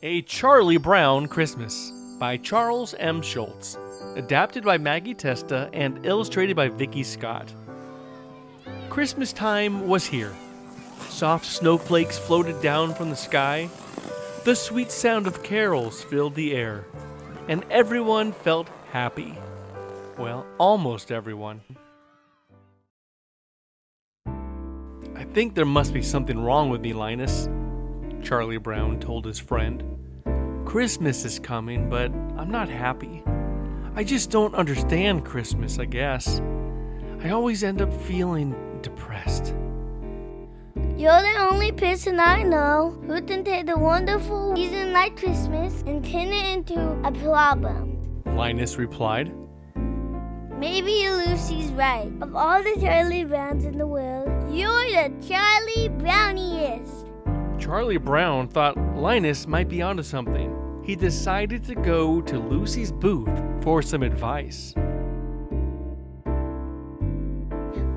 A Charlie Brown Christmas by Charles M. Schulz. Adapted by Maggie Testa and illustrated by Vicki Scott. Christmas time was here. Soft snowflakes floated down from the sky. The sweet sound of carols filled the air. And everyone felt happy. Well, almost everyone. I think there must be something wrong with me, Linus, Charlie Brown told his friend. Christmas is coming, but I'm not happy. I just don't understand Christmas, I guess. I always end up feeling depressed. You're the only person I know who can take the wonderful season like Christmas and turn it into a problem, Linus replied. Maybe Lucy's right. Of all the Charlie Browns in the world, you're the Charlie Browniest. Charlie Brown thought Linus might be onto something. He decided to go to Lucy's booth for some advice.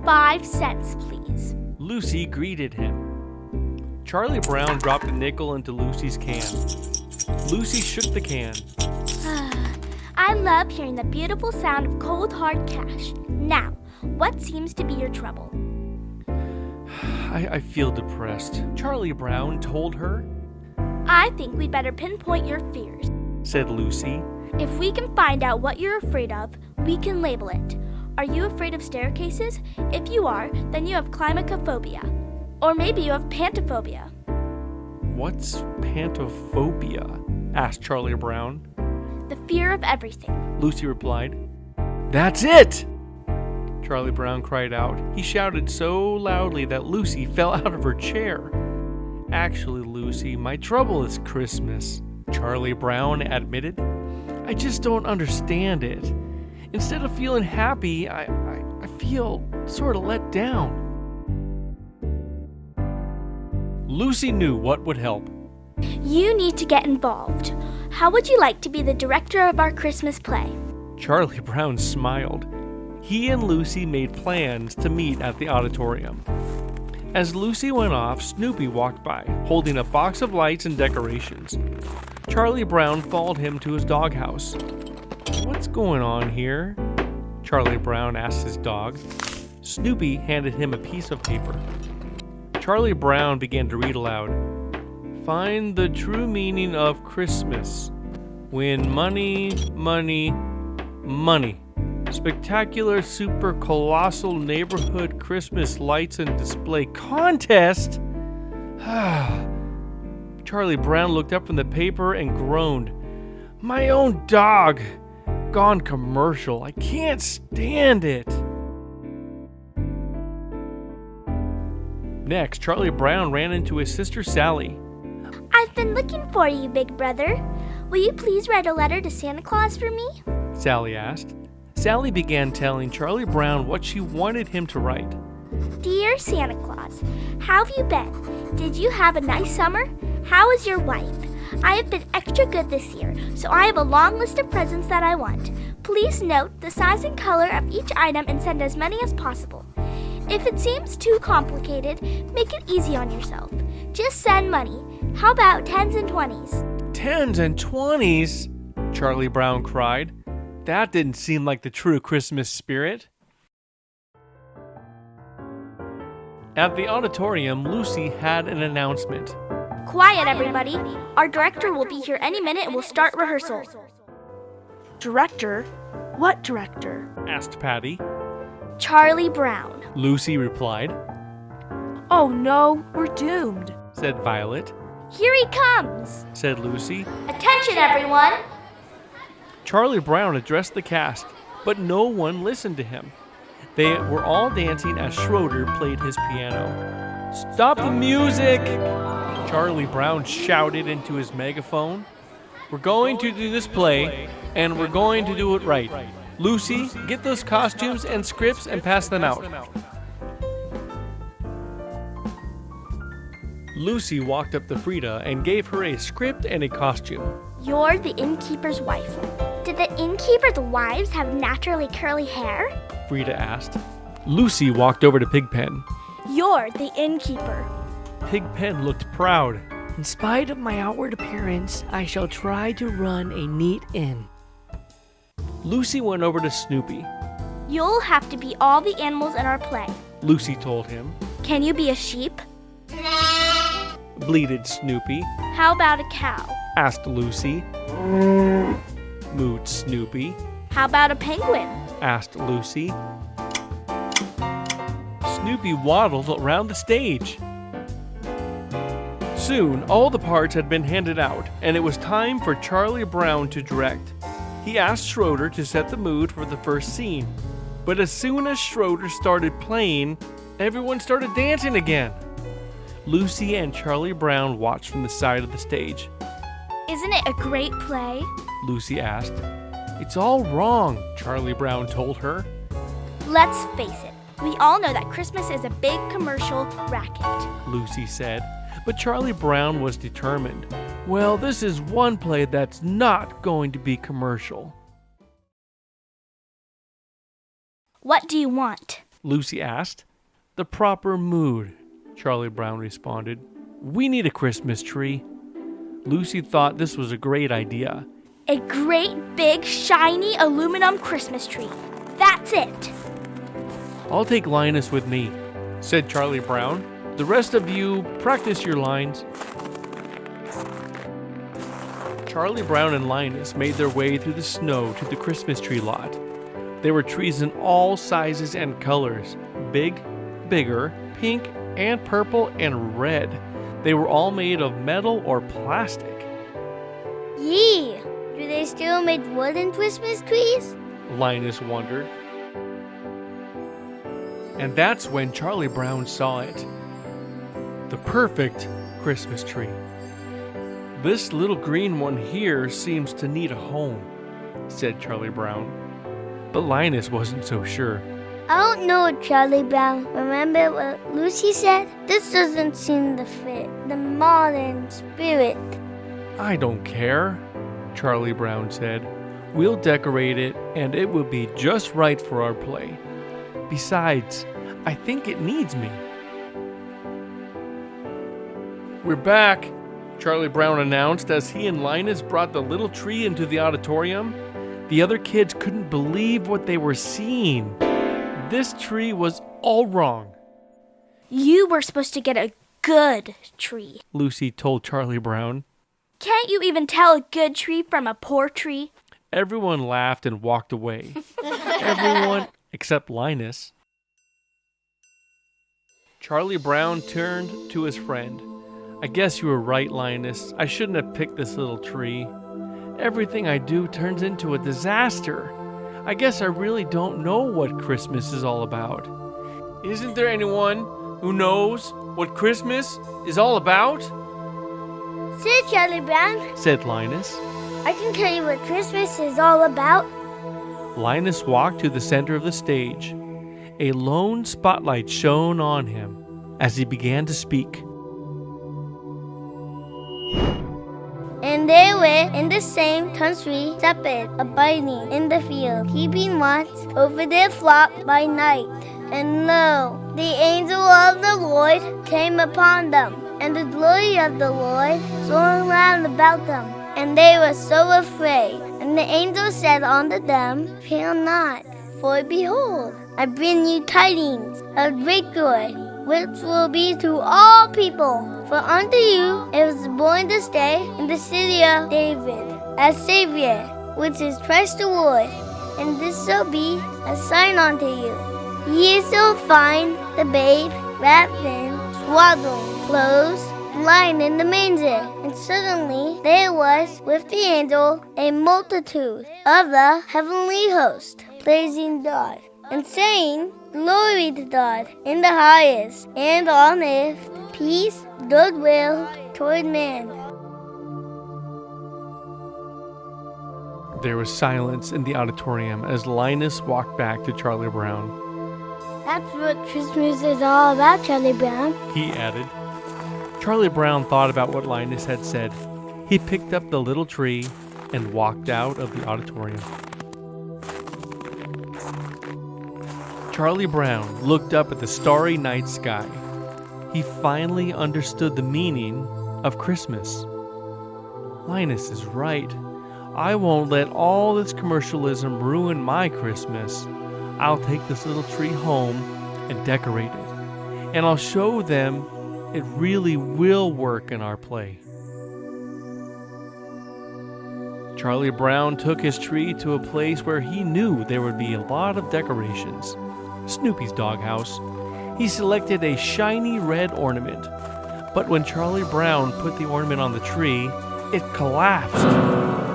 5 cents, please. Lucy greeted him. Charlie Brown dropped a nickel into Lucy's can. Lucy shook the can. I love hearing the beautiful sound of cold, hard cash. Now, what seems to be your trouble? I feel depressed, Charlie Brown told her. I think we'd better pinpoint your fears, said Lucy. If we can find out what you're afraid of, we can label it. Are you afraid of staircases? If you are, then you have climacophobia. Or maybe you have pantophobia. What's pantophobia? Asked Charlie Brown. The fear of everything, Lucy replied. That's it! Charlie Brown cried out. He shouted so loudly that Lucy fell out of her chair. Actually, Lucy, my trouble is Christmas, Charlie Brown admitted. I just don't understand it. Instead of feeling happy, I feel sort of let down. Lucy knew what would help. You need to get involved. How would you like to be the director of our Christmas play? Charlie Brown smiled. He and Lucy made plans to meet at the auditorium. As Lucy went off, Snoopy walked by, holding a box of lights and decorations. Charlie Brown followed him to his doghouse. What's going on here? Charlie Brown asked his dog. Snoopy handed him a piece of paper. Charlie Brown began to read aloud. Find the true meaning of Christmas. Win money, money, money. Spectacular super colossal neighborhood Christmas lights and display contest? Charlie Brown looked up from the paper and groaned. My own dog! Gone commercial. I can't stand it. Next, Charlie Brown ran into his sister Sally. I've been looking for you, big brother. Will you please write a letter to Santa Claus for me? Sally asked. Sally began telling Charlie Brown what she wanted him to write. Dear Santa Claus, how have you been? Did you have a nice summer? How is your wife? I have been extra good this year, so I have a long list of presents that I want. Please note the size and color of each item and send as many as possible. If it seems too complicated, make it easy on yourself. Just send money. How about 10s and 20s? 10s and 20s? Charlie Brown cried. That didn't seem like the true Christmas spirit. At the auditorium, Lucy had an announcement. Quiet, everybody. Our director will be here any minute and we'll start rehearsal. Director? What director? Asked Patty. Charlie Brown, Lucy replied. Oh no, we're doomed, said Violet. Here he comes, said Lucy. Attention, everyone. Charlie Brown addressed the cast, but no one listened to him. They were all dancing as Schroeder played his piano. Stop the music! Charlie Brown shouted into his megaphone. We're going to do this play, and we're going to do it right. Lucy, get those costumes and scripts and pass them out. Lucy walked up to Frida and gave her a script and a costume. You're the innkeeper's wife. Did the innkeeper's wives have naturally curly hair? Frida asked. Lucy walked over to Pigpen. You're the innkeeper. Pigpen looked proud. In spite of my outward appearance, I shall try to run a neat inn. Lucy went over to Snoopy. You'll have to be all the animals in our play. Lucy told him. Can you be a sheep? Bleated Snoopy. How about a cow? Asked Lucy. Mooed Snoopy. How about a penguin? Asked Lucy. Snoopy waddled around the stage. Soon, all the parts had been handed out, and it was time for Charlie Brown to direct. He asked Schroeder to set the mood for the first scene. But as soon as Schroeder started playing, everyone started dancing again. Lucy and Charlie Brown watched from the side of the stage. Isn't it a great play? Lucy asked. It's all wrong, Charlie Brown told her. Let's face it, we all know that Christmas is a big commercial racket. Lucy said, but Charlie Brown was determined. Well, this is one play that's not going to be commercial. What do you want? Lucy asked. The proper mood, Charlie Brown responded. We need a Christmas tree. Lucy thought this was a great idea. A great big shiny aluminum Christmas tree. That's it. I'll take Linus with me, said Charlie Brown. The rest of you, practice your lines. Charlie Brown and Linus made their way through the snow to the Christmas tree lot. There were trees in all sizes and colors, big, bigger, pink, and purple, and red. They were all made of metal or plastic. Yee! Do they still make wooden Christmas trees? Linus wondered. And that's when Charlie Brown saw it. The perfect Christmas tree. This little green one here seems to need a home, said Charlie Brown. But Linus wasn't so sure. I don't know, Charlie Brown. Remember what Lucy said? This doesn't seem to fit the modern spirit. I don't care, Charlie Brown said. We'll decorate it and it will be just right for our play. Besides, I think it needs me. We're back, Charlie Brown announced as he and Linus brought the little tree into the auditorium. The other kids couldn't believe what they were seeing. This tree was all wrong. You were supposed to get a good tree, Lucy told Charlie Brown. Can't you even tell a good tree from a poor tree? Everyone laughed and walked away. Everyone except Linus. Charlie Brown turned to his friend. I guess you were right, Linus. I shouldn't have picked this little tree. Everything I do turns into a disaster. I guess I really don't know what Christmas is all about. Isn't there anyone who knows what Christmas is all about? Say, Charlie Brown, Said Linus. I can tell you what Christmas is all about. Linus walked to the center of the stage. A lone spotlight shone on him as he began to speak. And they were in the same country, separate, abiding in the field, keeping watch over their flock by night. And lo, the angel of the Lord came upon them, and the glory of the Lord shone round about them. And they were so afraid. And the angel said unto them, Fear not, for behold, I bring you tidings of great joy, which will be to all people. For unto you is born this day in the city of David a Savior, which is Christ the Lord. And this shall be a sign unto you. Ye shall find the babe wrapped in swaddling clothes, lying in the manger. And suddenly there was with the angel a multitude of the heavenly host, praising God, and saying, Glory to God in the highest, and on earth peace, goodwill toward men. There was silence in the auditorium as Linus walked back to Charlie Brown. That's what Christmas is all about, Charlie Brown. He added. Charlie Brown thought about what Linus had said. He picked up the little tree and walked out of the auditorium. Charlie Brown looked up at the starry night sky. He finally understood the meaning of Christmas. Linus is right. I won't let all this commercialism ruin my Christmas. I'll take this little tree home and decorate it. And I'll show them it really will work in our play. Charlie Brown took his tree to a place where he knew there would be a lot of decorations. Snoopy's Doghouse. He selected a shiny red ornament. But when Charlie Brown put the ornament on the tree, it collapsed.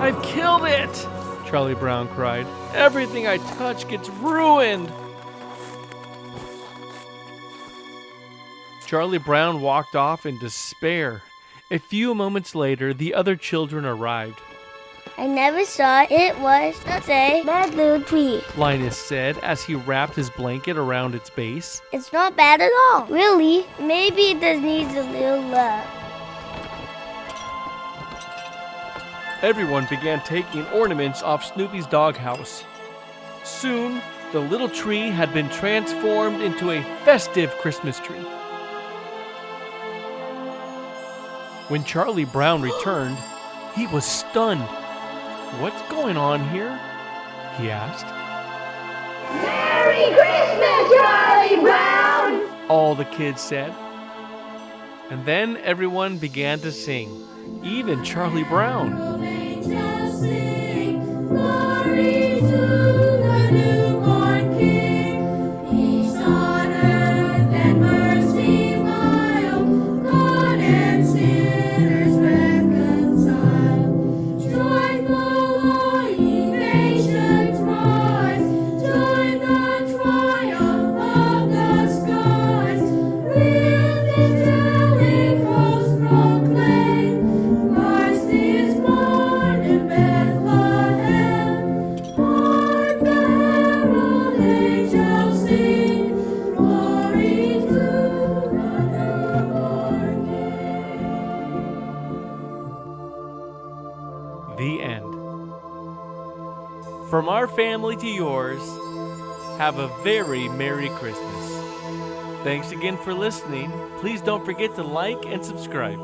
"I've killed it!" Charlie Brown cried. "Everything I touch gets ruined!" Charlie Brown walked off in despair. A few moments later, the other children arrived. I never saw it was such a bad little tree. Linus said as he wrapped his blanket around its base. It's not bad at all. Really, maybe it just needs a little love. Everyone began taking ornaments off Snoopy's doghouse. Soon, the little tree had been transformed into a festive Christmas tree. When Charlie Brown returned, he was stunned. "What's going on here?" he asked. Merry Christmas, Charlie Brown! All the kids said. And then everyone began to sing, even Charlie Brown. Angels sing, glory to the newborn King. Peace on earth and mercy mild, God and sinners reconciled. Joyful all ye nations rise, join the triumph of the skies. With angelic hosts proclaim, Christ is born in Bethlehem. Hark the herald angels sing, glory to the newborn King. The end. From our family to yours, have a very Merry Christmas. Thanks again for listening. Please don't forget to like and subscribe.